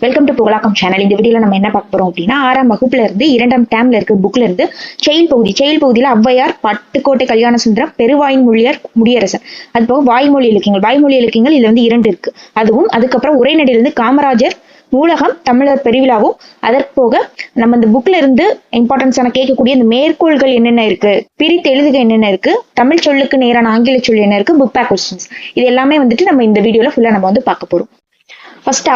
Welcome to புகழாக்கம் channel. இந்த வீடியோல நம்ம என்ன பார்க்க போறோம் அப்படின்னா, 6ஆம் வகுப்புல இருந்து 2ஆம் டேம்ல இருக்க புக்ல இருந்து செயல் பகுதியில ஔவையார், பட்டுக்கோட்டை கல்யாண சுந்தரம், பெருவாயின் மொழியார், முடியரசன், அது போக வாய்மொழி இலக்கியங்கள் இதுல வந்து 2 இருக்கு. அதுக்கப்புறம் உரைநடையில இருந்து காமராஜர், நூலகம், தமிழர் பெருவிழாவும், அதற்கு போக நம்ம இந்த புக்ல இருந்து இம்பார்ட்டன்ஸான கேட்கக்கூடிய இந்த மேற்கோள்கள் என்னென்ன இருக்கு, பிரித்து எழுதுக என்னென்ன இருக்கு, தமிழ் சொல்லுக்கு நேரான ஆங்கில சொல் என்ன இருக்கு, புக் பேக் கொஸ்டின்ஸ், இது எல்லாமே வந்துட்டு நம்ம இந்த வீடியோல ஃபுல்லா நம்ம வந்து பார்க்க போறோம். ஃபர்ஸ்ட்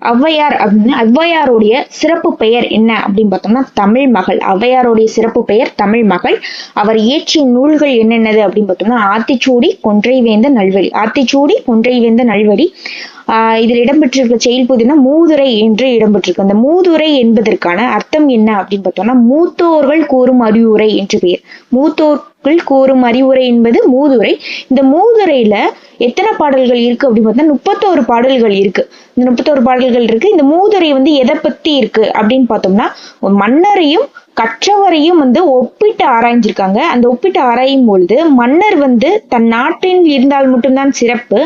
ஔவையார் அப்படின்னா ஔவையாருடைய சிறப்பு பெயர் என்ன அப்படின்னு பார்த்தோம்னா தமிழ் மகள். ஔவையாருடைய சிறப்பு பெயர் தமிழ் மகள். அவர் இயற்றிய நூல்கள் என்னென்னது அப்படின்னு பார்த்தோம்னா ஆத்திச்சூடி, கொன்றை வேந்த நல்வழி. இதில் இடம்பெற்றிருக்க செயல் பகுதினா மூதுரை என்று இடம்பெற்றிருக்கு. அந்த மூதுரை என்பதற்கான அர்த்தம் என்ன அப்படின்னு பார்த்தோம்னா மூத்தோர்கள் கூறும் அறிவுரை என்று பெயர். மூத்தோர்கள் கூறும் அறிவுரை என்பது மூதுரை. இந்த மூதுரையில எத்தனை பாடல்கள் இருக்கு அப்படின்னு பார்த்தா 31 பாடல்கள் இருக்கு. இந்த 31 பாடல்கள் இருக்கு. இந்த மூதுரை வந்து எதை பத்தி இருக்கு அப்படின்னு பார்த்தோம்னா மன்னரையும் கற்றவரையும் வந்து ஒப்பிட்டு ஆராய்ஞ்சிருக்காங்க. அந்த ஒப்பிட்டு ஆராயும் பொழுது மன்னர் வந்து தன் நாட்டில் இருந்தால் மட்டும்தான் சிறப்பு,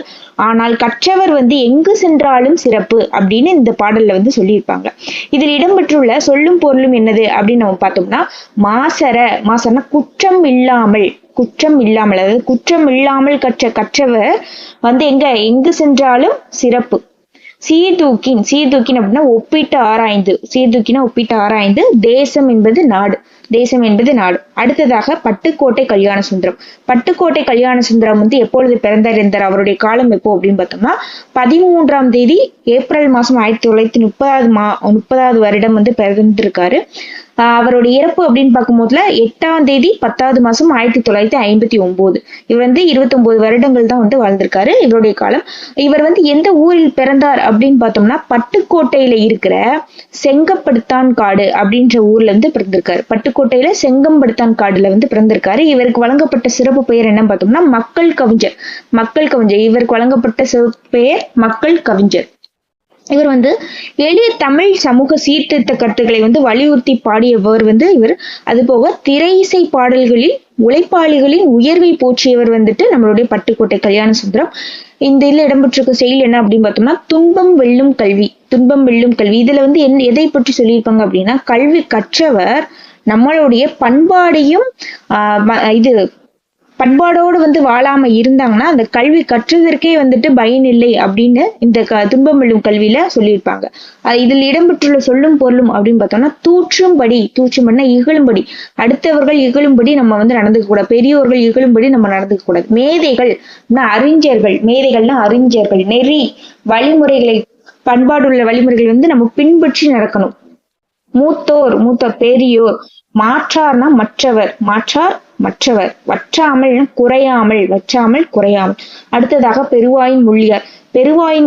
ஆனால் கற்றவர் வந்து எங்கு சென்றாலும் சிறப்பு அப்படின்னு இந்த பாடல்ல வந்து சொல்லியிருப்பாங்க. இதில் இடம்பெற்றுள்ள சொல்லும் பொருளும் என்னது அப்படின்னு நம்ம பார்த்தோம்னா மாசரனா குற்றம் இல்லாமல் அதாவது குற்றம் இல்லாமல் கற்றவர் வந்து எங்கு சென்றாலும் சிறப்பு. சீர்தூக்கின் அப்படின்னா ஒப்பிட்டு ஆராய்ந்து, தேசம் என்பது நாடு. அடுத்ததாக பட்டுக்கோட்டை கல்யாண சுந்தரம் வந்து எப்பொழுது பிறந்தார், அவருடைய காலம் எப்போ அப்படின்னு பார்த்தோம்னா 13ஆம் தேதி ஏப்ரல் மாசம் 1930 வருடம் வந்து பிறந்திருக்காரு. அவருடைய இறப்பு அப்படின்னு பார்க்கும்போதுல 8ஆம் தேதி 10வது மாசம் 1959. இவர் வந்து 29 வருடங்கள் தான் வந்து வாழ்ந்திருக்காரு. இவருடைய காலம். இவர் வந்து எந்த ஊரில் பிறந்தார் அப்படின்னு பார்த்தோம்னா பட்டுக்கோட்டையில இருக்கிற செங்கப்படுத்தான் காடு அப்படின்ற ஊர்ல இருந்து பிறந்திருக்காரு. பட்டுக்கோட்டையில செங்கம்படுத்தான் காடுல வந்து பிறந்திருக்காரு. இவருக்கு வழங்கப்பட்ட சிறப்பு பெயர் என்ன பார்த்தோம்னா மக்கள் கவிஞர். இவருக்கு வழங்கப்பட்ட சிறப்பு பெயர் மக்கள் கவிஞர். இவர் வந்து எளிய தமிழ் சமூக சீர்திருத்த கருத்துக்களை வந்து வலியுறுத்தி பாடியவர் வந்து இவர். அது போக திரை இசை பாடல்களில் உழைப்பாளிகளின் உயர்வை போற்றியவர் வந்துட்டு நம்மளுடைய பட்டுக்கோட்டை கல்யாண சுந்தரம். இந்த இதுல இடம்பெற்றிருக்க செயல் என்ன அப்படின்னு பார்த்தோம்னா துன்பம் வெல்லும் கல்வி. இதுல வந்து எதை பற்றி சொல்லியிருப்பாங்க அப்படின்னா கல்வி கற்றவர் நம்மளுடைய பண்பாடையும் பண்பாடோடு வந்து வாழாம இருந்தாங்கன்னா அந்த கல்வி கற்றதற்கே வந்துட்டு பயன் இல்லை அப்படின்னு இந்த துன்பம் வெல்லும் கல்வியில சொல்லியிருப்பாங்க. இதில் இடம்பெற்றுள்ள சொல்லும் பொருளும் அப்படின்னு பார்த்தோம்னா தூற்றும்படினா இகழும்படி, அடுத்தவர்கள் இகழும்படி நம்ம வந்து நடந்துக்க கூடாது, பெரியோர்கள் இகழும்படி நம்ம நடந்துக்க கூடாது. மேதைகள்னா அறிஞர்கள், நெறி வழிமுறைகளை, பண்பாடுள்ள வழிமுறைகள் வந்து நம்ம பின்பற்றி நடக்கணும். மூத்தோர் பெரியோர், மாற்றார்னா மற்றவர், வற்றாமல் குறையாமல். அடுத்ததாக பெருவாயின்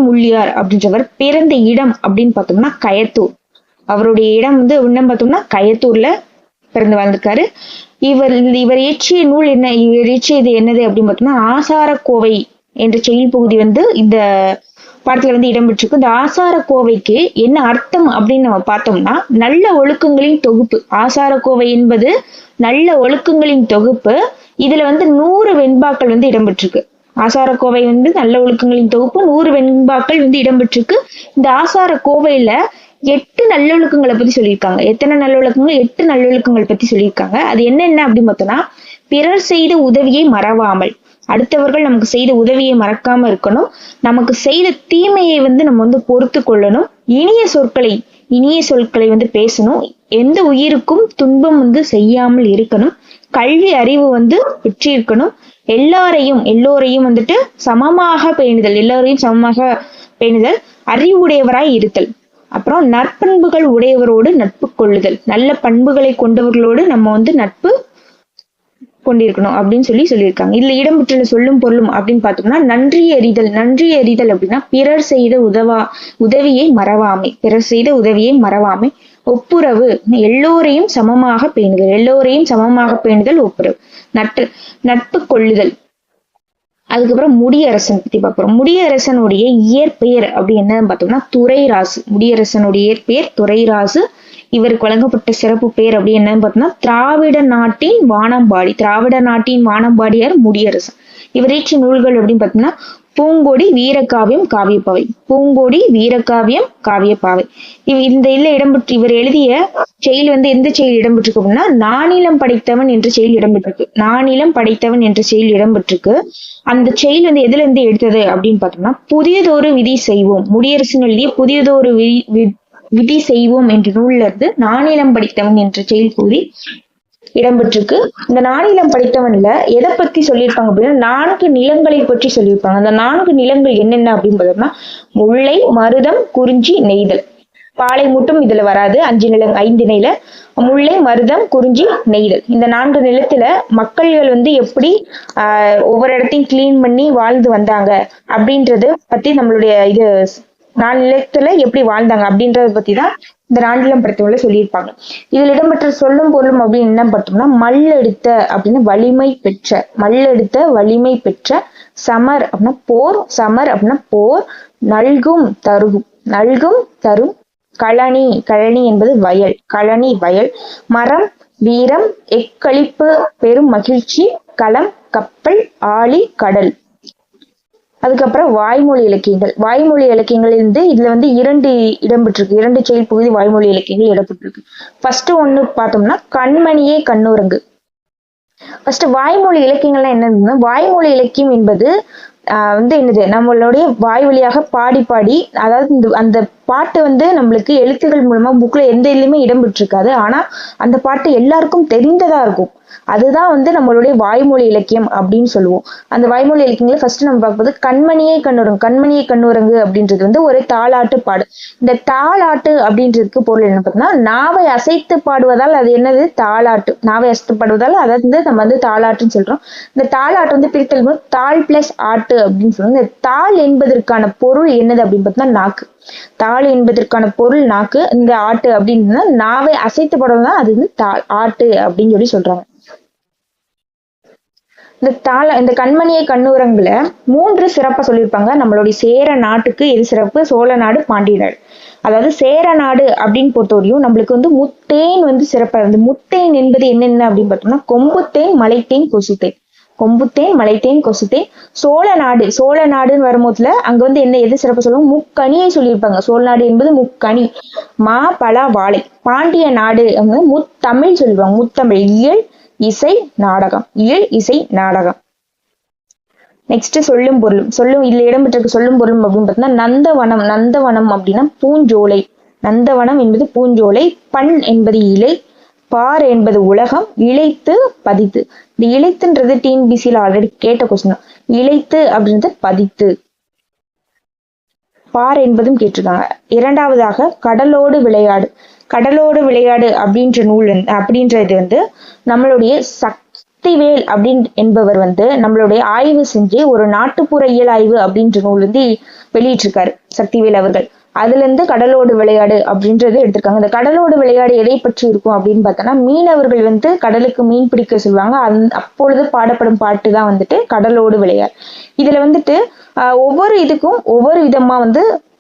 மொழியார் அப்படின்றவர் பிறந்த இடம் அப்படின்னு பார்த்தோம்னா கயத்தூர். அவருடைய இடம் வந்து என்ன பார்த்தோம்னா கயத்தூர்ல பிறந்து வாழ்ந்திருக்காரு. இவர் இயற்றிய நூல் என்ன, இவர் இயற்றியது என்னது அப்படின்னு பார்த்தோம்னா ஆசாரக்கோவை என்ற செயல் பகுதி வந்து இந்த பாடத்துல வந்து இடம்பெற்றிருக்கு. இந்த ஆசாரக்கோவைக்கு என்ன அர்த்தம் அப்படின்னு நம்ம பார்த்தோம்னா நல்ல ஒழுக்கங்களின் தொகுப்பு. ஆசாரக்கோவை என்பது நல்ல ஒழுக்கங்களின் தொகுப்பு. இதுல வந்து 100 வெண்பாக்கள் வந்து இடம்பெற்றிருக்கு. ஆசாரக்கோவை வந்து நல்ல ஒழுக்கங்களின் தொகுப்பு, 100 வெண்பாக்கள் வந்து இடம்பெற்றிருக்கு. இந்த ஆசாரக்கோவையில 8 நல்லொழுக்கங்களை பத்தி சொல்லியிருக்காங்க. எத்தனை நல்லொழுக்கங்கள்? 8 நல்லொழுக்கங்கள் பத்தி சொல்லியிருக்காங்க. அது என்னென்ன அப்படின்னு பார்த்தோம்னா பிறர் செய்த உதவியை மறவாமல், அடுத்தவர்கள் நமக்கு செய்த உதவியை மறக்காம இருக்கணும். நமக்கு செய்த தீமையை வந்து நம்ம வந்து பொறுத்து கொள்ளணும். இனிய சொற்களை வந்து பேசணும். எந்த உயிருக்கும் துன்பம் வந்து செய்யாமல் இருக்கணும். கல்வி அறிவு வந்து பெற்றிருக்கணும். எல்லோரையும் வந்துட்டு சமமாக பேணுதல், அறிவுடையவராய் இருத்தல். அப்புறம் நற்பண்புகள் உடையவரோடு நட்பு கொள்ளுதல், நல்ல பண்புகளை கொண்டவர்களோடு நம்ம வந்து நட்பு கொண்டிருக்கணும் அப்படின்னு சொல்லியிருக்காங்க. இதுல இடம்பெற்றுள்ள சொல்லும் பொருளும் அப்படின்னு பார்த்தோம்னா நன்றி அறிதல் அப்படின்னா பிறர் செய்த உதவியை மறவாமை. ஒப்புரவு, எல்லோரையும் சமமாக பேணுதல், ஒப்புரவு. நட்பு கொள்ளுதல். அதுக்கப்புறம் முடியரசன் பத்தி பார்ப்போம். முடியரசனுடைய இயற்பெயர் அப்படி என்னன்னு பார்த்தோம்னா துரைராசு. முடியரசனுடைய இயற்பெயர் துரைராசு. இவருக்கு வழங்கப்பட்ட சிறப்பு பெயர் அப்படி என்னன்னு பார்த்தோம்னா திராவிட நாட்டின் வானம்பாடியார் முடியரசன். இவர் இயற்றிய நூல்கள் அப்படின்னு பார்த்தோம்னா பூங்கொடி வீரகாவியம் காவியப்பாவை. பூங்கொடி வீரகாவியம் காவியப்பாவை. இந்த இதுல இடம்பெற்று இவர் எழுதிய செயல் எந்த செயல் இடம்பெற்றிருக்கு அப்படின்னா நானிலம் படைத்தவன் என்ற செயல் இடம்பெற்றிருக்கு. நானிலம் படைத்தவன் என்ற செயல் இடம்பெற்றிருக்கு. அந்த செயல் எதுல இருந்து எடுத்தது அப்படின்னு பார்த்தோம்னா புதியதொரு விதி செய்வோம், முடியரசன் எழுதிய புதியதொரு விதி செய்வோம் என்ற நூல்ல இருந்து நானிலம் படைத்தவன் என்ற செயல் கூறி இடம்பெற்றிருக்கு. இந்த நானிலம் படைத்தவன்ல எதை பத்தி சொல்லியிருப்பாங்க அப்படின்னா 4 நிலங்களை பற்றி சொல்லியிருப்பாங்க. அந்த 4 நிலங்கள் என்னென்ன அப்படின்னு பார்த்தோம்னா முல்லை, மருதம், குறிஞ்சி, நெய்தல். பாலை மட்டும் இதுல வராது. 5 நில முல்லை, மருதம், குறிஞ்சி, நெய்தல். இந்த 4 நிலத்துல மக்கள்கள் எப்படி ஒவ்வொரு இடத்தையும் கிளீன் பண்ணி வாழ்ந்து வந்தாங்க அப்படின்றது பத்தி நம்மளுடைய 4 நிலத்துல எப்படி வாழ்ந்தாங்க அப்படின்றத பத்தி தான் இந்த நானிலம் படைத்தவன்ல சொல்லியிருப்பாங்க. இதில் இடம்பெற்ற சொல்லும் பொருளும் அப்படின்னு என்ன பார்த்தோம்னா மல்லெடுத்த அப்படின்னு வலிமை பெற்ற, மல்லெடுத்த வலிமை பெற்ற, சமர் அப்படின்னா போர், சமர் அப்படின்னா போர், நல்கும் தருகும், நல்கும் தரும், களனி, களனி என்பது வயல், களனி வயல், மரம் வீரம், எக்களிப்பு பெரும் மகிழ்ச்சி, களம் கப்பல், ஆழி கடல். அதுக்கப்புறம் வாய்மொழி இலக்கியங்கள். வாய்மொழி இலக்கியங்கள் இதுல 2 இடம்பெற்றிருக்கு. 2 செயல் பகுதி வாய்மொழி இலக்கியங்கள் இடம்பெற்றிருக்கு. ஃபர்ஸ்ட் ஒண்ணு பார்த்தோம்னா கண்மணியே கண்ணுறங்கு. ஃபர்ஸ்ட் வாய்மொழி இலக்கியங்கள்லாம் என்னதுன்னா வாய்மொழி இலக்கியம் என்பது என்னது நம்மளுடைய வாய் வழியாக பாடி பாடி, அதாவது அந்த பாட்டு நம்மளுக்கு எழுத்துக்கள் மூலமா புக்ல எந்த இதுலயுமே இடம்பெற்றிருக்காது. ஆனா அந்த பாட்டு எல்லாருக்கும் தெரிந்ததா இருக்கும். அதுதான் நம்மளுடைய வாய்மொழி இலக்கியம் அப்படின்னு சொல்லுவோம். அந்த வாய்மொழி இலக்கியங்களை ஃபர்ஸ்ட் நம்ம பார்க்கும்போது கண்மணியே கண்ணுறங்கு. கண்மணியே கண்ணுறங்கு அப்படின்றது ஒரு தாலாட்டு பாடு. இந்த தாலாட்டு அப்படின்றதுக்கு பொருள் என்ன பார்த்தோம்னா நாவை அசைத்து பாடுவதால் அது என்னது தாலாட்டு. நாவை அசைத்து பாடுவதால் அதாவது நம்ம தாலாட்டுன்னு சொல்றோம். இந்த தாலாட்டு பிரித்தல் தாள் பிளஸ் ஆட்டு அப்படின்னு சொல்லுவோம். இந்த தாள் என்பதற்கான பொருள் என்னது அப்படின்னு பார்த்தோம்னா நாக்கு. தாள் என்பதற்கான பொருள் நாக்கு. இந்த ஆட்டு அப்படின்னா நாவை அசைத்து பாடுவதுதான் அது தாள் ஆட்டு அப்படின்னு சொல்றாங்க. இந்த கண்மணியை கண்ணுரங்குல 3 சிறப்பா சொல்லியிருப்பாங்க. நம்மளுடைய சேர நாட்டுக்கு எது சிறப்பு? சோழ நாடு, பாண்டிய நாடு. அதாவது சேர நாடு அப்படின்னு பொறுத்தவரையும் நம்மளுக்கு முத்தேன் சிறப்பா இருந்து. முத்தேன் என்பது என்னென்ன அப்படின்னு பார்த்தோம்னா கொம்புத்தேன், மலைத்தேன், கொசுத்தேன். கொம்புத்தேன், மலைத்தேன், கொசுத்தேன். சோழ நாடு, சோழ நாடுன்னு வரும்போதுல அங்க எது சிறப்பு சொல்லுவோம்? முக்கனியை சொல்லியிருப்பாங்க. சோழ நாடு என்பது முக்கனி, மா பலா வாழை. பாண்டிய நாடு முத்தமிழ் சொல்லுவாங்க. முத்தமிழ், இயல் இசை நாடகம், இயல் இசை நாடகம். நெக்ஸ்ட் சொல்லும் பொருளும். இதுல இடம்பெற்றிருக்க சொல்லும் பொருளும் அப்படின்னு பார்த்தீங்கன்னா நந்தவனம். நந்தவனம் அப்படின்னா பூஞ்சோலை. நந்தவனம் என்பது பூஞ்சோலை. பண் என்பது இலை, பார் என்பது உலகம், இழைத்து பதித்து. இந்த இழைத்துன்றது டிஎன்பிசியில் ஆல்ரெடி கேட்ட கொஸ்டின். இழைத்து அப்படின்றது பதித்து. பார் என்பதும் கேட்டிருக்காங்க. 2வதாக கடலோடு விளையாடு. கடலோடு விளையாடு அப்படின்ற நூல் அப்படின்றது நம்மளுடைய சக்திவேல் என்பவர் நம்மளுடைய ஆய்வு செஞ்சு ஒரு நாட்டுப்புற இயல் ஆய்வு அப்படின்ற நூல் வெளியிட்டிருக்காரு சக்திவேல் அவர்கள். அதுல இருந்து கடலோடு விளையாடு அப்படின்றது எடுத்திருக்காங்க. இந்த கடலோடு விளையாடு எதை பற்றி இருக்கும் அப்படின்னு பார்த்தோம்னா மீனவர்கள் கடலுக்கு மீன் பிடிக்க சொல்லுவாங்க. அப்பொழுது பாடப்படும் பாட்டு தான் கடலோடு விளையாடு. இதுல ஒவ்வொரு இதுக்கும் ஒவ்வொரு விதமா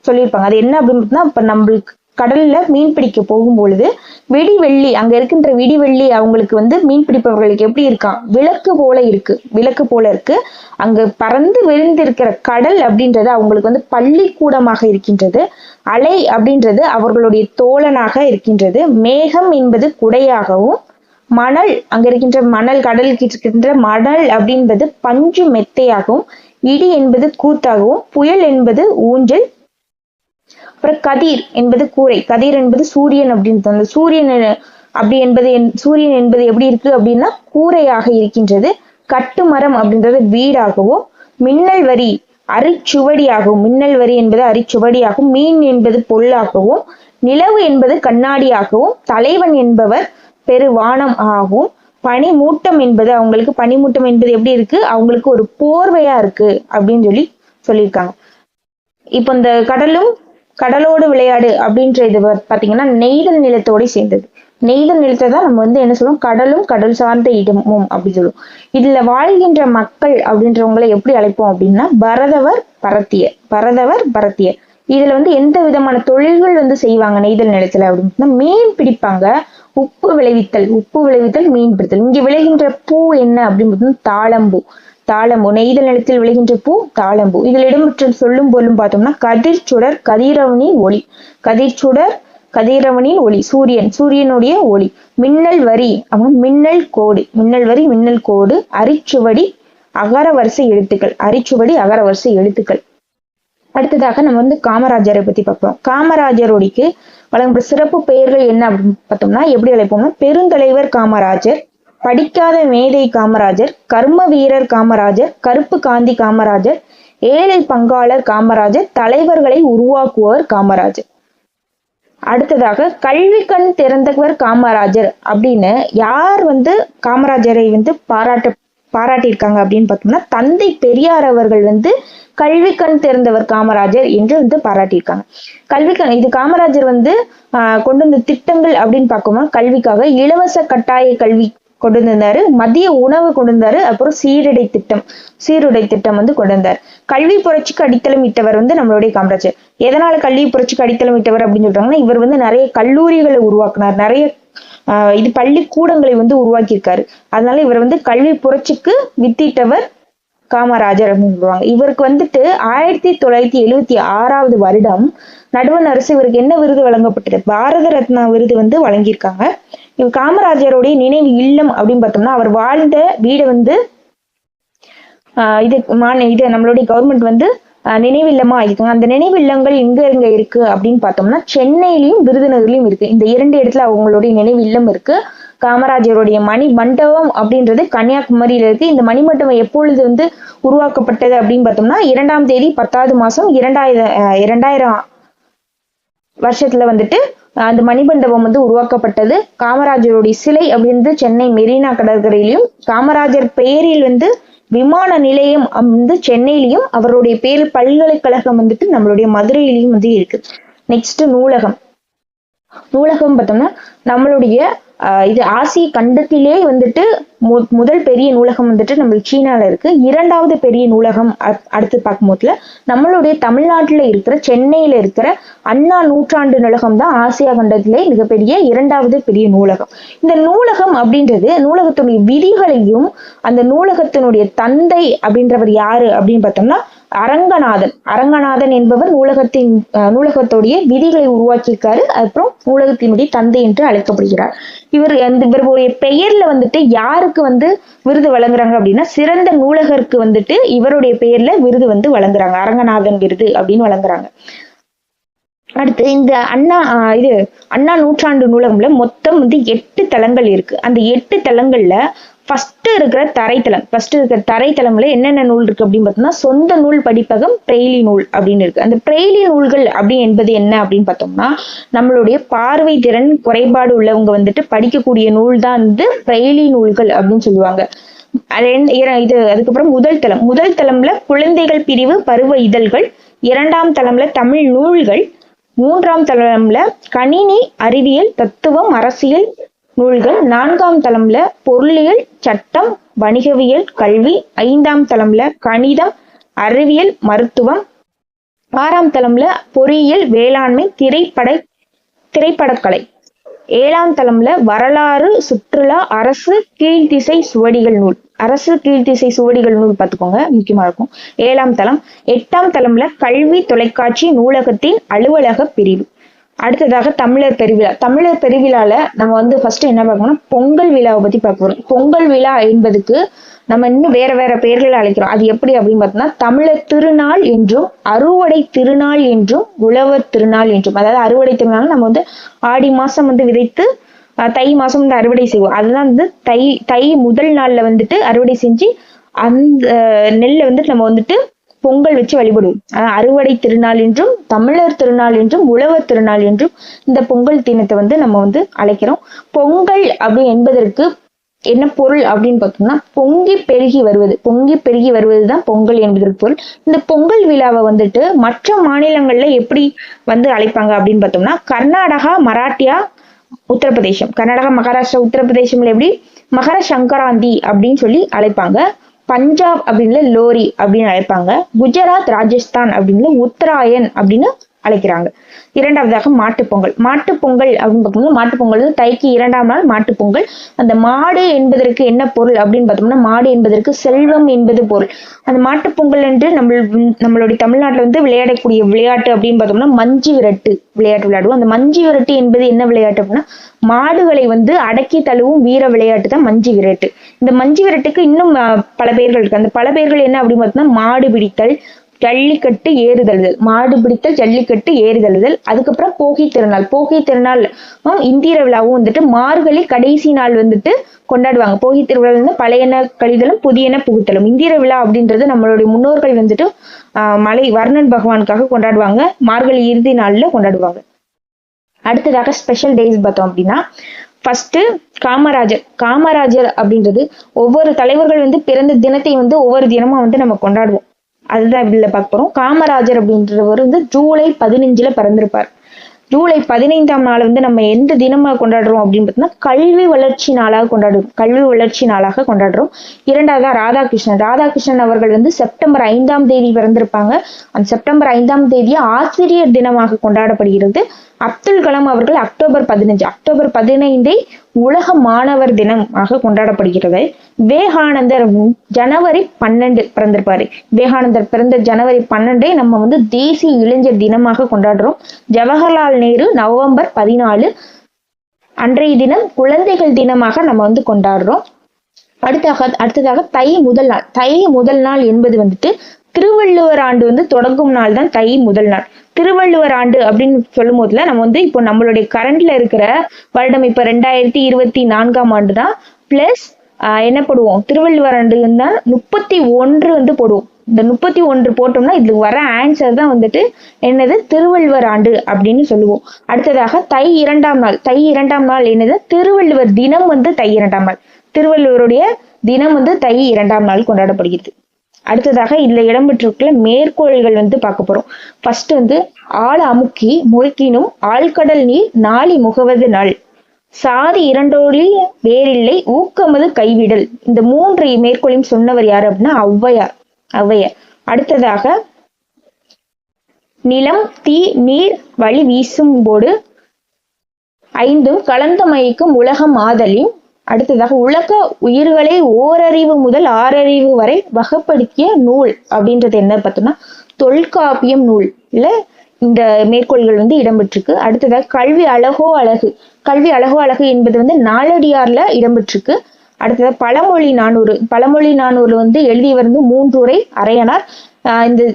சொல்லியிருப்பாங்க. அது என்ன அப்படின்னு பார்த்தோம்னா இப்ப நம்மளுக்கு கடல்ல மீன் பிடிக்க போகும் பொழுது வெடிவெள்ளி, அங்க இருக்கின்ற வெடிவெள்ளி அவங்களுக்கு மீன் பிடிப்பவர்களுக்கு எப்படி இருக்கான்? விளக்கு போல இருக்கு, விளக்கு போல இருக்கு. அங்க பறந்து விழுந்திருக்கிற கடல் அப்படின்றது அவங்களுக்கு பள்ளிக்கூடமாக இருக்கின்றது. அலை அப்படின்றது அவர்களுடைய தோழனாக இருக்கின்றது. மேகம் என்பது குடையாகவும், மணல் அங்க இருக்கின்ற மணல், கடலுக்கு இருக்கின்ற மணல் அப்படின்றது பஞ்சு மெத்தையாகவும், இடி என்பது கூத்தாகவும், புயல் என்பது ஊஞ்சல், அப்புறம் கதிர் என்பது கூரை, கதிர் என்பது சூரியன் அப்படின்றது. அந்த சூரியன் சூரியன் என்பது எப்படி இருக்கு அப்படின்னா கூரையாக இருக்கின்றது. கட்டுமரம் அப்படின்றது வீடாகவும், மின்னல் வரி அரிச்சுவடியாகவும், மின்னல் வரி என்பது அரிச்சுவடியாகவும், மீன் என்பது பொருளாகவும், நிலவு என்பது கண்ணாடியாகவும், தலைவன் என்பவர் பெருவானம் ஆகவும், பனிமூட்டம் என்பது அவங்களுக்கு பனிமூட்டம் என்பது எப்படி இருக்கு? அவங்களுக்கு ஒரு போர்வையா இருக்கு அப்படின்னு சொல்லியிருக்காங்க. இப்ப இந்த கடலோடு விளையாடு அப்படின்ற இது பாத்தீங்கன்னா நெய்தல் நிலத்தோட சேர்ந்தது. நெய்தல் நிலத்தை தான் நம்ம என்ன சொல்லுவோம்? கடலும் கடல் சார்ந்த இடமும் அப்படி சொல்லுவோம். இதுல வாழ்கின்ற மக்கள் அப்படின்றவங்களை எப்படி அழைப்போம் அப்படின்னா பரதவர் பரத்தியர். பரதவர் பரத்தியர். இதுல எந்த விதமான தொழில்கள் செய்வாங்க நெய்தல் நிலத்துல அப்படின்னா மீன் பிடிப்பாங்க, உப்பு விளைவித்தல், மீன் பிடித்தல். இங்க விளைகின்ற பூ என்ன அப்படின்னு தாழம்பூ. தாளம்பூ. நெய்தல் நிலத்தில் விளைகின்ற பூ தாளம்பூ. இதில் இடம்பெற்ற சொல்லும் பொருளும் பார்த்தோம்னா கதிர்ச்சுடர் கதிரவனின் ஒளி. கதிர்ச்சுடர் கதிரவனின் ஒளி சூரியன், சூரியனுடைய ஒளி. மின்னல் வரி அப்படின்னு மின்னல் கோடு, மின்னல் வரி மின்னல் கோடு. அரிச்சுவடி அகர வரிசை எழுத்துக்கள், அரிச்சுவடி அகர வரிசை எழுத்துக்கள். அடுத்ததாக நம்ம வந்து காமராஜரை பத்தி பார்ப்போம். காமராஜருடைக்கு வழங்கப்பட்ட சிறப்பு பெயர்கள் என்ன அப்படின்னு பார்த்தோம்னா எப்படி அழைப்போம்னா பெருந்தலைவர் காமராஜர், படிக்காத மேதை காமராஜர், கர்ம வீரர் காமராஜர், கருப்பு காந்தி காமராஜர், ஏழை பங்காளர் காமராஜர், தலைவர்களை உருவாக்குவர் காமராஜர். அடுத்ததாக கல்வி கண் திறந்தவர் காமராஜர் அப்படின்னு யார் வந்து காமராஜரை வந்து பாராட்டியிருக்காங்க அப்படின்னு பார்த்தோம்னா தந்தை பெரியார் அவர்கள் வந்து கல்வி கண் திறந்தவர் காமராஜர் என்று வந்து பாராட்டியிருக்காங்க. கல்வி கண் இது காமராஜர் வந்து கொண்டு வந்த திட்டங்கள் அப்படின்னு பார்க்கோம்னா கல்விக்காக இலவச கட்டாய கல்வி கொண்டு வந்திருந்தாரு, மதிய உணவு கொண்டு வந்தாரு, அப்புறம் சீருடை திட்டம் வந்து கொண்டு வந்தார். கல்வி புரட்சிக்கு அடித்தளம் இட்டவர் வந்து நம்மளுடைய காமராஜர். எதனால கல்வி புரட்சிக்கு அடித்தளம் இட்டவர் அப்படின்னு சொல்றாங்கன்னா இவர் வந்து நிறைய கல்லூரிகளை உருவாக்குனார், நிறைய பள்ளிக்கூடங்களை வந்து உருவாக்கியிருக்காரு. அதனால இவர் வந்து கல்வி புரட்சிக்கு வித்திட்டவர் காமராஜர் அப்படின்னு சொல்லுவாங்க. இவருக்கு வந்துட்டு 1976 வருடம் நடுவண் அரசு இவருக்கு என்ன விருது வழங்கப்பட்டது? பாரத ரத்னா விருது வந்து வழங்கியிருக்காங்க. இவர் காமராஜருடைய நினைவு இல்லம் அப்படின்னு பார்த்தோம்னா அவர் வாழ்ந்த வீடு வந்து இது நம்மளுடைய கவர்மெண்ட் வந்து நினைவில்லமா இருக்காங்க. அந்த நினைவு இல்லங்கள் எங்க இருக்கு அப்படின்னு பார்த்தோம்னா சென்னையிலயும் விருதுநகர்லயும் இருக்கு. இந்த 2 இடத்துல அவங்களுடைய நினைவு இல்லம் இருக்கு. காமராஜருடைய மணி மண்டபம் அப்படின்றது கன்னியாகுமரியில இருக்கு. இந்த மணிமண்டபம் எப்பொழுது வந்து உருவாக்கப்பட்டது அப்படின்னு பார்த்தோம்னா 2ஆம் தேதி 10வது மாசம் 2000 வருஷத்துல வந்துட்டு அந்த மணிமண்டபம் வந்து உருவாக்கப்பட்டது. காமராஜருடைய சிலை அப்படின்றது சென்னை மெரினா கடற்கரையிலையும், காமராஜர் பெயரில் வந்து விமான நிலையம் வந்து சென்னையிலையும், அவருடைய பேரில் பல்கலைக்கழகம் வந்துட்டு நம்மளுடைய மதுரையிலையும் வந்து இருக்கு. நெக்ஸ்ட் நூலகம். நூலகம் பார்த்தோம்னா நம்மளுடைய இது ஆசிய கண்டத்திலே வந்துட்டு முதல் பெரிய நூலகம் வந்துட்டு நம்மளுக்கு சீனால இருக்கு. 2வது பெரிய நூலகம் அடுத்து பார்க்கும்போதுல நம்மளுடைய தமிழ்நாட்டுல இருக்கிற சென்னையில இருக்கிற அண்ணா நூற்றாண்டு நூலகம் தான் ஆசியா கண்டத்திலே மிகப்பெரிய 2வது பெரிய நூலகம். இந்த நூலகம் அப்படின்றது நூலகத்துடைய விதிகளையும் அந்த நூலகத்தினுடைய தந்தை அப்படின்றவர் யாரு அப்படின்னு பார்த்தோம்னா அரங்கநாதன் என்பவர் நூலகத்துடைய விதிகளை உருவாக்கியிருக்காரு. அப்புறம் நூலகத்தினுடைய தந்தை என்று அழைக்கப்படுகிறார். இவருடைய பெயர்ல வந்துட்டு யாருக்கு வந்து விருது வழங்குறாங்க அப்படின்னா சிறந்த நூலகருக்கு வந்துட்டு இவருடைய பெயர்ல விருது வந்து வழங்குறாங்க, அரங்கநாதன் விருது அப்படின்னு வழங்குறாங்க. அடுத்து இந்த அண்ணா நூற்றாண்டு நூலகம்ல மொத்தம் வந்து 8 தளங்கள் இருக்கு. அந்த 8 தளங்கள்ல ஃபர்ஸ்ட் இருக்கிற தரைத்தளம்ல என்னென்ன நூல் இருக்கு அப்படின்னு பார்த்தோம்னா சொந்த நூல் படிப்பகம், பிரெய்லி நூல் அப்படின்னு இருக்கு. அந்த பிரெய்லி நூல்கள் அப்படி என்பது என்ன அப்படின்னு பார்த்தோம்னா நம்மளுடைய பார்வை திறன் குறைபாடு உள்ளவங்க வந்துட்டு படிக்கக்கூடிய நூல் தான் வந்து பிரெய்லி நூல்கள் அப்படின்னு சொல்லுவாங்க. அதுக்கப்புறம் முதல் தளம்ல குழந்தைகள் பிரிவு பருவ இதழ்கள், 2ஆம் தளம்ல தமிழ் நூல்கள், 3ஆம் தளம்ல கணினி அறிவியல் தத்துவம் அரசியல் நூல்கள், 4ஆம் தளம்ல பொருளியல் சட்டம் வணிகவியல் கல்வி, 5ஆம் தளம்ல கணிதம் அறிவியல் மருத்துவம், 6ஆம் தளம்ல பொறியியல் வேளாண்மை திரைப்படக்கலை, 7ஆம் தளம்ல வரலாறு சுற்றுலா அரசு கீழ்த்திசை சுவடிகள் நூல். பார்த்துக்கோங்க, முக்கியமா இருக்கும். 7ஆம் தளம். 8ஆம் தளம்ல கல்வி தொலைக்காட்சி நூலகத்தின் அலுவலக பிரிவு. அடுத்ததாக தமிழர் பெருவிழால நம்ம வந்து ஃபர்ஸ்ட் என்ன பார்க்கணும்னா பொங்கல் விழாவை பத்தி பார்க்க போறோம். பொங்கல் விழா என்பதுக்கு நம்ம இன்னும் வேற பெயர்கள் அழைக்கிறோம். அது எப்படி அப்படின்னு பார்த்தோம்னா தமிழர் திருநாள் என்றும், அறுவடை திருநாள் என்றும், உழவர் திருநாள் என்றும். அதாவது அறுவடை திருநாள் நம்ம வந்து ஆடி மாசம் வந்து விதைத்து தை மாசம் வந்து அறுவடை செய்வோம். அதுதான் வந்து தை முதல் நாள்ல வந்துட்டு அறுவடை செஞ்சு அந்த நெல்லை வந்துட்டு நம்ம வந்துட்டு பொங்கல் வச்சு வழிபடுவோம். அறுவடை திருநாள் என்றும், தமிழர் திருநாள் என்றும், உழவர் திருநாள் என்றும் இந்த பொங்கல் தினத்தை வந்து நம்ம வந்து அழைக்கிறோம். பொங்கல் அப்படி என்பதற்கு என்ன பொருள் அப்படின்னு பார்த்தோம்னா பொங்கி பெருகி வருவதுதான் பொங்கல் என்பதற்கு பொருள். இந்த பொங்கல் விழாவை வந்துட்டு மற்ற மாநிலங்கள்ல எப்படி வந்து அழைப்பாங்க அப்படின்னு பார்த்தோம்னா கர்நாடகா, மராட்டியா, உத்தரப்பிரதேசம், கர்நாடகா, மகாராஷ்டிரா, உத்தரப்பிரதேசம்ல எப்படி மகர சங்கராந்தி அப்படின்னு சொல்லி அழைப்பாங்க. பஞ்சாப் அப்படின்னு லோரி அப்படின்னு அழைப்பாங்க. குஜராத், ராஜஸ்தான் அப்படின்னு உத்தராயன் அப்படின்னு அழைக்கிறாங்க. இரண்டாவதாக மாட்டுப்பொங்கல். மாட்டுப்பொங்கல் அப்படின்னு பார்க்கும்போது மாட்டுப்பொங்கல் தைக்கு 2ஆம் நாள் மாட்டுப்பொங்கல். அந்த மாடு என்பதற்கு என்ன பொருள் அப்படின்னு பார்த்தோம்னா மாடு என்பதற்கு செல்வம் என்பது பொருள். அந்த மாட்டுப்பொங்கல் என்று நம்மளுடைய தமிழ்நாட்டில் வந்து விளையாடக்கூடிய விளையாட்டு அப்படின்னு பார்த்தோம்னா மஞ்சு விரட்டு விளையாட்டு விளையாடுவோம். அந்த மஞ்சு விரட்டு என்பது என்ன விளையாட்டு அப்படின்னா மாடுகளை வந்து அடக்கி தழுவும் வீர விளையாட்டு தான் மஞ்சு விரட்டு. இந்த மஞ்சு விரட்டுக்கு இன்னும் பல பெயர்கள் இருக்கு. அந்த பல பெயர்கள் என்ன அப்படின்னு பார்த்தோம்னா மாடு பிடித்தல், ஜல்லிக்கட்டு, ஏறுதழுதல். மாடு பிடித்தல், ஜல்லிக்கட்டு, ஏறுதழுதல். அதுக்கப்புறம் போகி திருநாள். போகி திருநாள் இந்திர விழாவும் வந்துட்டு மார்கழி கடைசி நாள் வந்துட்டு கொண்டாடுவாங்க. போகி திருவிழா வந்து பழையன கழிதலும் புதியன புகுத்தலும். இந்திர விழா அப்படின்றது நம்மளுடைய முன்னோர்கள் வந்துட்டு மலை வர்ணன் பகவானுக்காக கொண்டாடுவாங்க. மார்கழி இறுதி நாள்ல கொண்டாடுவாங்க. அடுத்ததாக ஸ்பெஷல் டேஸ் பார்த்தோம் அப்படின்னா ஃபர்ஸ்ட் காமராஜர். காமராஜர் அப்படின்றது ஒவ்வொரு தலைவர்கள் வந்து பிறந்த தினத்தை வந்து ஒவ்வொரு தினமா வந்து நம்ம கொண்டாடுவோம். அதுதான் இதுல பார்க்க போறோம். காமராஜர் அப்படின்றவர் வந்து ஜூலை 15 பிறந்திருப்பார். ஜூலை 15ஆம் நாள் வந்து நம்ம எந்த தினமா கொண்டாடுறோம் அப்படின்னு பார்த்தோம்னா கல்வி வளர்ச்சி நாளாக கொண்டாடுறோம். கல்வி வளர்ச்சி நாளாக கொண்டாடுறோம். இரண்டாவதா ராதாகிருஷ்ணன். ராதாகிருஷ்ணன் அவர்கள் வந்து செப்டம்பர் 5ஆம் தேதி பிறந்திருப்பாங்க. அந்த செப்டம்பர் 5ஆம் தேதியை ஆசிரியர் தினமாக கொண்டாடப்படுகிறது. அப்துல் கலாம் அவர்கள் அக்டோபர் 15. அக்டோபர் 15 உலக மாணவர் தினமாக கொண்டாடப்படுகிறது. விவேகானந்தர் ஜனவரி 12 பிறந்திருப்பாரு. விவேகானந்தர் பிறந்த ஜனவரி 12 நம்ம வந்து தேசிய இளைஞர் தினமாக கொண்டாடுறோம். ஜவஹர்லால் நேரு நவம்பர் 14 அன்றைய தினம் குழந்தைகள் தினமாக நம்ம வந்து கொண்டாடுறோம். அடுத்ததாக தை முதல் நாள். தை முதல் நாள் என்பது வந்துட்டு திருவள்ளுவர் ஆண்டு வந்து தொடங்கும் நாள் தான் தை முதல் நாள். திருவள்ளுவர் ஆண்டு அப்படின்னு சொல்லும் போதுல நம்ம வந்து இப்போ நம்மளுடைய கரண்ட்ல இருக்கிற வருடம் இப்ப 2024ஆம் ஆண்டு தான். பிளஸ் என்ன போடுவோம், திருவள்ளுவர் ஆண்டு தான் 31 வந்து போடுவோம். இந்த 31 போட்டோம்னா இதுக்கு வர ஆன்சர் தான் வந்துட்டு என்னது திருவள்ளுவர் ஆண்டு அப்படின்னு சொல்லுவோம். அடுத்ததாக தை 2ஆம் நாள். தை 2ஆம் நாள் என்னது திருவள்ளுவர் தினம் வந்து தை 2ஆம் நாள். திருவள்ளுவருடைய தினம் வந்து தை 2ஆம் நாள் கொண்டாடப்படுகிறது. அடுத்ததாக இதுல இடம்பெற்றிருக்கிற மேற்கோள்கள் வந்து பார்க்க போறோம். ஃபர்ஸ்ட் வந்து ஆள் அமுக்கி முழுக்கினும் ஆழ்கடல் நீர் நாளி முகவது நாள், சாதி இரண்டோழி வேறில்லை ஊக்கமது கைவிடல். இந்த 3 மேற்கோளையும் சொன்னவர் யாரு அப்படின்னா ஔவையார். அடுத்ததாக நிலம் தீ நீர் வழி வீசும் போடு 5 கலந்த மயக்கும் உலகம் ஆதலின். அடுத்ததாக உலக உயிர்களை ஓரறிவு முதல் 6 வரை வகைப்படுத்திய நூல் அப்படின்றது என்ன பார்த்தோம்னா தொல்காப்பியம் நூல் இல்ல இந்த மேற்கோள்கள் வந்து இடம்பெற்றிருக்கு. அடுத்ததாக கல்வி அழகோ அழகு. கல்வி அழகோ அழகு என்பது வந்து நாலடியார்ல இடம்பெற்றிருக்கு. அடுத்ததாக பழமொழி 400. பழமொழி 400 வந்து எழுதியவர் வந்து 3 உரை அரையனார். இது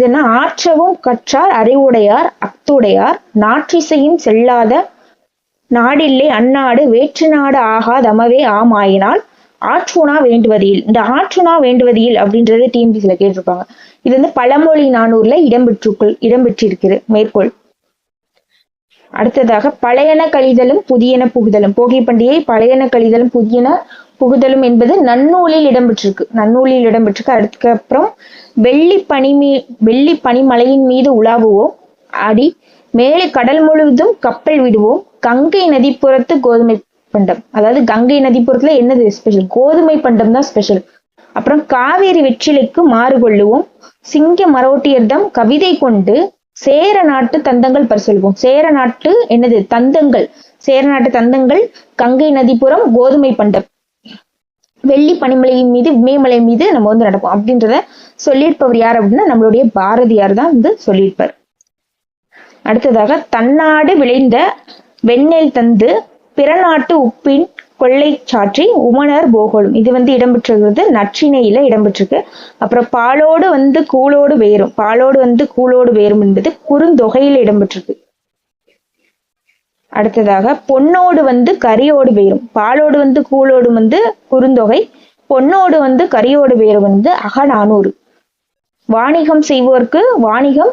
என்ன ஆற்றவும் கற்றார் அறிவுடையார் அத்துடையார் நாற்றிசையும் செல்லாத நாடில்லை அந்நாடு வேற்று நாடு ஆகாதமவே ஆமாயினால் ஆற்றுணா வேண்டுவதில். இந்த ஆற்றுணா வேண்டுவதில் அப்படின்றது டிஎன்பிசில கேட்டிருப்பாங்க. இது வந்து பழமொழி 400ல இடம்பெற்றிருக்கிறது மேற்கோள். அடுத்ததாக பழையன கழிதலும் புதியன புகுதலும். போகி பண்டிகை பழையன கழிதலும் புதியன புகுதலும் என்பது நன்னூலில் இடம்பெற்றிருக்கு. அதுக்கப்புறம் வெள்ளி பனிமலையின் மீது உலாவுவோம் அடி மேலே கடல் முழுவதும் கப்பல் விடுவோம் கங்கை நதிப்புறத்து கோதுமை பண்டம். அதாவது கங்கை நதிப்புறத்துல என்னது ஸ்பெஷல், கோதுமை பண்டம் தான் ஸ்பெஷல். அப்புறம் காவேரி வெற்றிலைக்கு மாறு கொள்ளுவோம் சிங்க மரோட்டியர்தம் கவிதை கொண்டு சேர நாட்டு தந்தங்கள் பரிசொல்வோம். சேர நாட்டு என்னது தந்தங்கள், சேர நாட்டு தந்தங்கள் கங்கை நதிப்புறம் கோதுமை பண்டம் வெள்ளி பனிமலையின் மீது இமயமலை மீது நம்ம வந்து நடப்போம் அப்படின்றத சொல்லியிருப்பவர் யார் அப்படின்னா நம்மளுடைய பாரதியார் தான் வந்து சொல்லியிருப்பார். அடுத்ததாக தன்னாடு விளைந்த வெண்ணெல் தந்து பிறநாட்டு உப்பின் கொள்ளை சாற்றி உமனர் போகலும். இது வந்து இடம்பெற்றிருக்கிறது நற்றிணையில இடம்பெற்றிருக்கு. அப்புறம் பாலோடு வந்து கூழோடு வேறும். பாலோடு வந்து கூழோடு வேறும் என்பது குறுந்தொகையில இடம்பெற்றிருக்கு. அடுத்ததாக பொன்னோடு வந்து கரியோடு வேறும். பாலோடு வந்து கூழோடு வந்து குறுந்தொகை, பொன்னோடு வந்து கரியோடு வேறும் வந்து அகநானூறு. வாணிகம் செய்வோர்க்கு வாணிகம்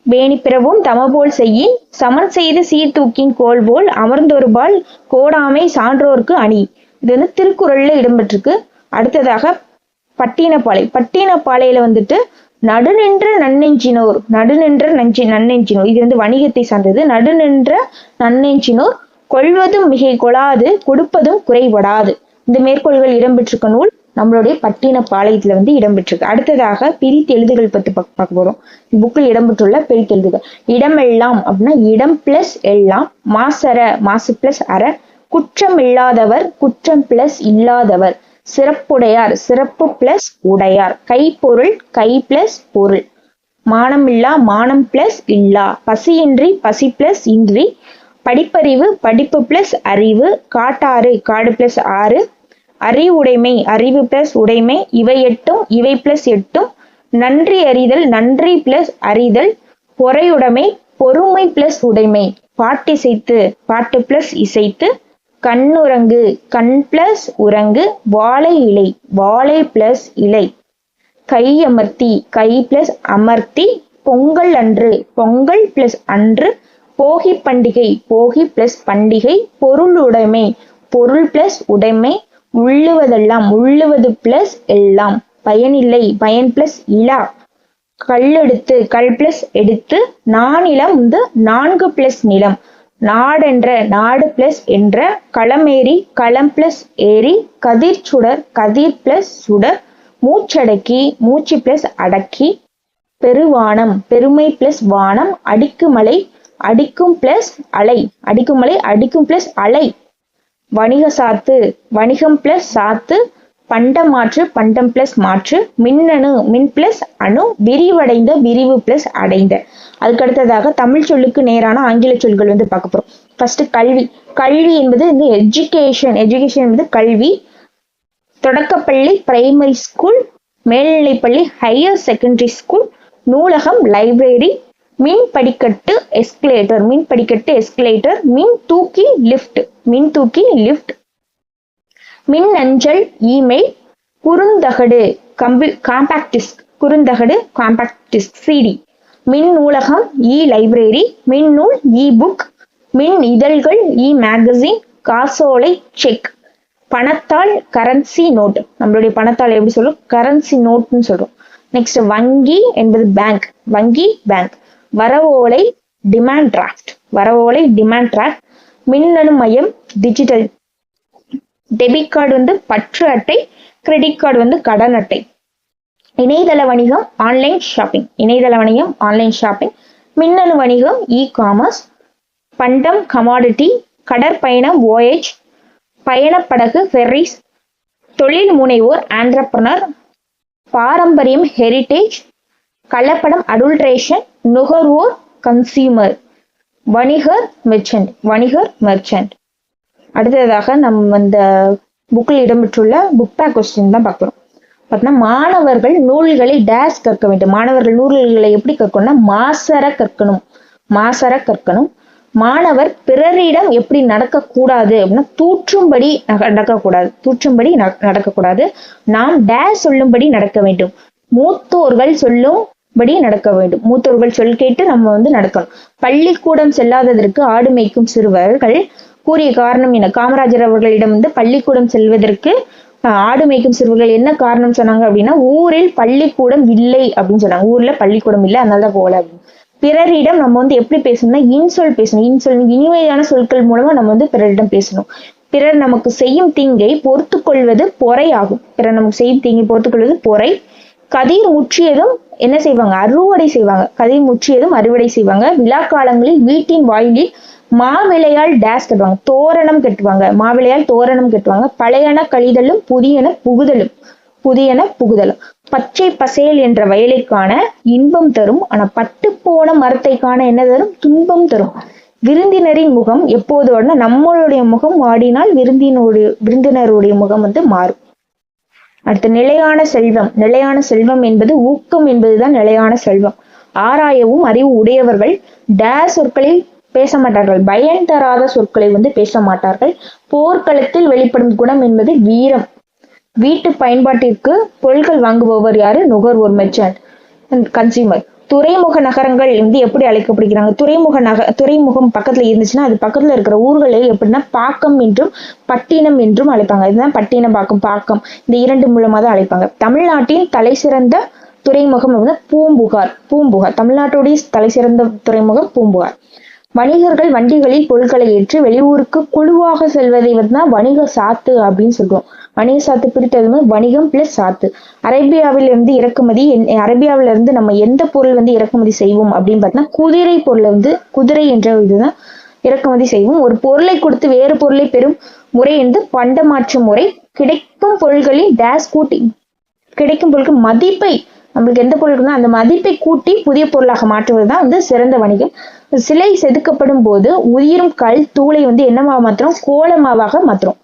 வேணி பிறவும் தமபோல் செய்யின் சமன் செய்து சீர்தூக்கின் கோல் போல் அமர்ந்தொருபால் கோடாமை சான்றோர்க்கு அணி. இது வந்து திருக்குறள்ல இடம்பெற்றிருக்கு. அடுத்ததாக பட்டினப்பாளையில வந்துட்டு நடுநின்ற நன்னெஞ்சினோர். இது வந்து வணிகத்தை சார்ந்தது. நடுநின்ற நன்னெஞ்சினோர் கொள்வதும் மிகை கொளாது கொடுப்பதும் குறைபடாது. இந்த மேற்கோள்கள் இடம்பெற்றிருக்க நூல் நம்மளுடைய பட்டினப்பாளையத்துல வந்து இடம்பெற்றிருக்கு. அடுத்ததாக பிரித்தெழுதுகள் பத்தி பார்க்க போறோம். புக்கில் இடம்பெற்றுள்ள பிரித்தெழுதுகள். இடமெல்லாம் அப்படின்னா இடம் பிளஸ் எல்லாம், மாசற மாசு பிளஸ் அற, குற்றம் இல்லாதவர் குற்றம் பிளஸ் இல்லாதவர், சிறப்புடையார் சிறப்பு பிளஸ் உடையார், கைப்பொருள் கை பிளஸ் பொருள், மானமில்லா மானம் பிளஸ் இல்லா, பசியின்றி பசி பிளஸ் இன்றி, படிப்பறிவு படிப்பு பிளஸ் அறிவு, காட்டாறு காடு பிளஸ் ஆறு, அறிவுடைமை அறிவு பிளஸ் உடைமை, இவை எட்டும் இவை பிளஸ் எட்டும், நன்றி அறிதல் நன்றி பிளஸ் அறிதல், பொறையுடைமை பொறுமை பிளஸ் உடைமை, பாட்டிசைத்து பாட்டு பிளஸ் இசைத்து, கண்ணுறங்கு கண் பிளஸ் உறங்கு, வாழை இலை வாழை பிளஸ் இலை, கையமர்த்தி கை பிளஸ் அமர்த்தி, பொங்கல் அன்று பொங்கல் பிளஸ் அன்று, போகி பண்டிகை போகி பிளஸ் பண்டிகை, பொருளுடைமை பொருள் பிளஸ் உடைமை, உள்ளுவதெல்லாம் உள்ளுவது பிளஸ் எல்லாம், பயனில்லை பயன் பிளஸ் இலா, கல்லெடுத்து கல் பிளஸ் எடுத்து, நானிலம் வந்து நான்கு பிளஸ் நிலம், நாடென்ற நாடு பிளஸ் என்ற, களமேறி களம் பிளஸ் ஏரி, கதிர் சுடர் கதிர் பிளஸ் சுடர், மூச்சடக்கி மூச்சு பிளஸ் அடக்கி, பெருவானம் பெருமை பிளஸ் வானம், அடிக்குமலை அடிக்கும் பிளஸ் அலை அடிக்குமலை அடிக்கும் பிளஸ் அலை, வணிக சாத்து வணிகம் பிளஸ் சாத்து, பண்டமாற்று பண்டம் பிளஸ் மாற்று, மின்னணு மின் பிளஸ் அணு, விரிவடைந்த விரிவு பிளஸ் அடைந்த. அதுக்கு அடுத்ததாக தமிழ் சொல்லுக்கு நேரான ஆங்கில சொல்கள் வந்து பார்க்க போறோம். ஃபர்ஸ்ட் கல்வி. கல்வி என்பது இந்த எஜுகேஷன் என்பது கல்வி. தொடக்கப்பள்ளி பிரைமரி ஸ்கூல், மேல்நிலைப்பள்ளி ஹையர் செகண்டரி ஸ்கூல், நூலகம் லைப்ரரி, மின் படிக்கட்டு எஸ்கலேட்டர் மின் தூக்கி லிஃப்ட், மின் அஞ்சல் இமெயில், குறுந்தகடு காம்பாக்ட் டிஸ்க் சிடி, மின் நூலகம் லைப்ரரி, மின் நூல் புக், மின் இதழ்கள் மேகசின், காசோலை செக், பணத்தாள் கரன்சி நோட். நம்மளுடைய பணத்தாள் எப்படி சொல்றோம்? கரன்சி நோட்னு சொல்றோம். நெக்ஸ்ட் வங்கி என்பது பேங்க் வரவோலை டிமாண்ட் டிராஃப்ட், மின்னணு மையம் டிஜிட்டல், டெபிட் கார்டு வந்து பற்று அட்டை, கிரெடிட் கார்டு வந்து கடன் அட்டை, இணையதள வணிகம் ஆன்லைன் ஷாப்பிங், மின்னணு வணிகம் காமர்ஸ், பண்டம் கமாடிட்டி, கடற்பயணம் voyage, பயணப்படகு ஃபெர்ரிஸ், தொழில் முனைவோர் ஆண்டர்பிரனர், பாரம்பரியம் ஹெரிட்டேஜ், கலப்படம் அடல்ட்ரேஷன், நுகர்வோர் கன்சியூமர், வணிகர் மெர்ச்சன்ட். அடுத்ததாக நம்ம இந்த புக்கில் இடம்பெற்றுள்ள புக் பேக் கொஸ்டின் தான் பார்க்கிறோம். பார்த்தோம்னா மாணவர்கள் நூல்களை டேஸ் கற்க வேண்டும். மாணவர்கள் நூல்களை எப்படி கற்கணும்னா மாசற கற்கணும். மாணவர் பிறரிடம் எப்படி நடக்கக்கூடாது அப்படின்னா தூற்றும்படி நடக்கக்கூடாது. நாம் டேஸ் சொல்லும்படி நடக்க வேண்டும். மூத்தோர்கள் சொல்லும்படி நடக்க வேண்டும். மூத்தோர்கள் சொல் கேட்டு நம்ம வந்து நடக்கணும். பள்ளிக்கூடம் செல்லாததற்கு ஆடு மேய்க்கும் சிறுவர்கள் கூறிய காரணம் என்ன? காமராஜர் அவர்களிடம் வந்து பள்ளிக்கூடம் செல்வதற்கு ஆடு மேய்க்கும் சிறுவர்கள் என்ன காரணம் சொன்னாங்க அப்படின்னா, ஊரில் பள்ளிக்கூடம் இல்லை அப்படின்னு சொன்னாங்க. ஊர்ல பள்ளிக்கூடம் இல்லை, அதனாலதான் போகல அப்படின்னு. பிறரிடம் நம்ம வந்து எப்படி பேசணும்னா இன்சொல் பேசணும். இனிமையான சொற்கள் மூலமா நம்ம வந்து பிறரிடம் பேசணும். பிறர் நமக்கு செய்யும் தீங்கை பொறுத்து கொள்வது பொறை ஆகும். பிறர் நமக்கு செய்யும் தீங்கை பொறுத்து கொள்வது பொறை. கதிர் முற்றியதும் என்ன செய்வாங்க? அறுவடை செய்வாங்க. விழா காலங்களில் வீட்டின் வாயிலில் மாவிளையால் டேஸ் கட்டுவாங்க, தோரணம் கட்டுவாங்க. பழையன கழிதலும் புதியன புகுதலும். பச்சை பசேல் என்ற வயலை காண இன்பம் தரும், ஆனா பட்டு போன மரத்தை காண என்ன தரும்? துன்பம் தரும். விருந்தினரின் முகம் எப்போது வாடினா, நம்மளுடைய முகம் வாடினால் விருந்தினருடைய முகம் வந்து மாறும். அடுத்து நிலையான செல்வம் என்பது ஊக்கம் என்பதுதான் நிலையான செல்வம். ஆராயவும் அறிவு உடையவர்கள் டேஸ் சொற்களை பேச மாட்டார்கள், பயன் தராத சொற்களை வந்து பேச மாட்டார்கள். போர்க்களத்தில் வெளிப்படும் குணம் என்பது வீரம். வீட்டு பயன்பாட்டிற்கு பொருட்கள் வாங்குபவர் யாரு? நுகர்வோர் மெர்ச்சன்ட் கன்சியூமர். துறைமுக நகரங்கள் வந்து எப்படி அழைக்கப்படுகிறாங்க? துறைமுகம் பக்கத்துல இருந்துச்சுன்னா அது பக்கத்துல இருக்கிற ஊர்களை எப்படின்னா பாக்கம் என்றும் பட்டினம் என்றும் அழைப்பாங்க. இதுதான் பட்டினம் பாக்கம் இந்த இரண்டு மூலமா தான் அழைப்பாங்க. தமிழ்நாட்டின் தலை சிறந்த துறைமுகம் வந்து பூம்புகார். தமிழ்நாட்டுடைய தலை சிறந்த துறைமுகம் பூம்புகார். வணிகர்கள் வண்டிகளில் பொருட்களை ஏற்றி வெளியூருக்கு குழுவாக செல்வதை வந்து வணிக சாத்து அப்படின்னு சொல்றோம். வணிக சாத்து பிரித்தது வந்து வணிகம் பிளஸ் சாத்து. அரேபியாவிலிருந்து இறக்குமதி, அரேபியாவில இருந்து நம்ம எந்த பொருள் வந்து இறக்குமதி செய்வோம் அப்படின்னு பார்த்தோம்னா குதிரை பொருளை வந்து குதிரை என்ற இதுதான் இறக்குமதி செய்வோம். ஒரு பொருளை கொடுத்து வேறு பொருளை பெறும் முறை என்று பண்டமாற்று முறை. கிடைக்கும் பொருள்களில் டேஸ் கூட்டி கிடைக்கும் பொருட்கள் மதிப்பை, நம்மளுக்கு எந்த பொருள் அந்த மதிப்பை கூட்டி புதிய பொருளாக மாற்றுவதுதான் வந்து சிறந்த வணிகம். சிலை செதுக்கப்படும் போது உயிரும் கல் தூளை வந்து என்னவாக மாத்திரம், கோலமாவாக மாத்திரம்.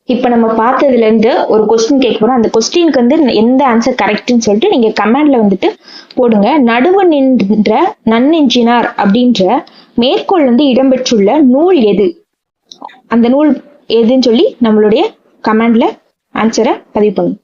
இப்ப நம்ம பார்த்ததுல இருந்து ஒரு கொஸ்டின் கேட்க போறோம். அந்த கொஸ்டினுக்கு வந்து எந்த ஆன்சர் கரெக்ட்னு சொல்லிட்டு நீங்க கமெண்ட்ல வந்துட்டு போடுங்க. நடுவு நின்ற நன்னெஞ்சினார் அப்படின்ற மேற்கோள் வந்து இடம்பெற்றுள்ள நூல் எது? அந்த நூல் எதுன்னு சொல்லி நம்மளுடைய கமெண்ட்ல ஆன்சரை பதிவு பண்ணுங்க.